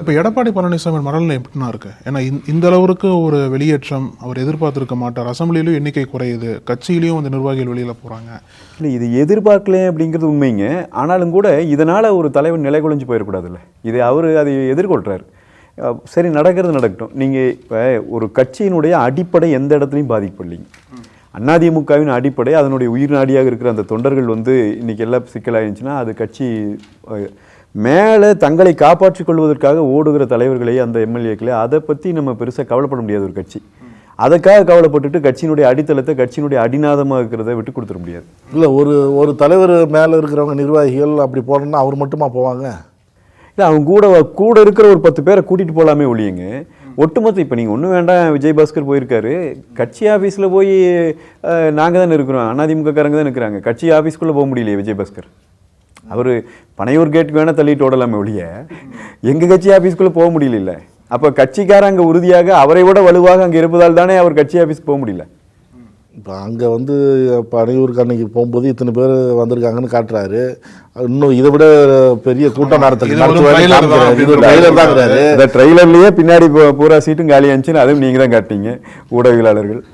இப்போ எடப்பாடி பழனிசாமி மனநிலை எப்படின்னா இருக்கு? ஏன்னா இந்த அளவுக்கு ஒரு வெளியேற்றம் அவர் எதிர்பார்த்திருக்க மாட்டார். அசம்பிளியிலும் எண்ணிக்கை குறையுது, கட்சியிலையும் வந்து நிர்வாகிகள் வெளியில போறாங்க. இல்லை, இது எதிர்பார்க்கல அப்படிங்கிறது உண்மைங்க. ஆனாலும் கூட இதனால ஒரு தலைவர் நிலை குலைஞ்சு போயிடக்கூடாதுல்ல. இது அவர் அதை எதிர்கொள்றாரு. சரி, நடக்கிறது நடக்கட்டும். நீங்கள் இப்போ ஒரு கட்சியினுடைய அடிப்படை எந்த இடத்துலையும் பாதிக்கப்படலைங்க. அதிமுகவின் அடிப்படை, அதனுடைய உயிர் நாடியாக இருக்கிற அந்த தொண்டர்கள் வந்து இன்னைக்கு எல்லாம் சிக்கலாயிருந்துச்சுன்னா அது கட்சி மேலே தங்களை காப்பாற்றிக் கொள்வதற்காக ஓடுகிற தலைவர்களே, அந்த எம்எல்ஏக்களே, அதை பற்றி நம்ம பெருசாக கவலைப்பட முடியாது. ஒரு கட்சி அதுக்காக கவலைப்பட்டுட்டு கட்சியினுடைய அடித்தளத்தை, கட்சியினுடைய அடிநாதமாக இருக்கிறத விட்டு கொடுத்துட முடியாது. இல்லை, ஒரு தலைவர் மேலே இருக்கிறவங்க நிர்வாகிகள் அப்படி போனோம்னா அவர் மட்டுமா போவாங்க? இல்லை, அவங்க கூட இருக்கிற ஒரு 10 பேரை கூட்டிகிட்டு போகலாமே ஒழியுங்க. ஒட்டுமொத்த இப்போ நீங்கள் ஒன்றும் வேண்டாம், விஜயபாஸ்கர் போயிருக்காரு, கட்சி ஆஃபீஸில் போய் நாங்கள் தானே இருக்கிறோம், அதிமுகக்காரங்க தான் இருக்கிறாங்க, கட்சி ஆஃபீஸ்க்குள்ளே போக முடியலையே விஜயபாஸ்கர். அவர் பனையூர் கேட்டுக்கு வேணால் தள்ளிட்டு ஓடலாமே ஒழிய எங்கள் கட்சி ஆஃபீஸ்க்குள்ளே போக முடியல. அப்போ கட்சிக்காரன் அங்கே உறுதியாக அவரை விட வலுவாக அங்கே இருப்பதால் தானே அவர் கட்சி ஆஃபீஸ்க்கு போக முடியல. இப்போ அங்கே வந்து பனையூருக்கு அன்னைக்கு போகும்போது இத்தனை பேர் வந்திருக்காங்கன்னு காட்டுறாரு. இன்னும் இதை விட பெரிய கூட்டம் ட்ரெய்லர்லேயே பின்னாடி பூரா சீட்டும் காலியாச்சுன்னு அதுவும் நீங்கள் தான் காட்டினீங்க ஊடகவியலாளர்கள்.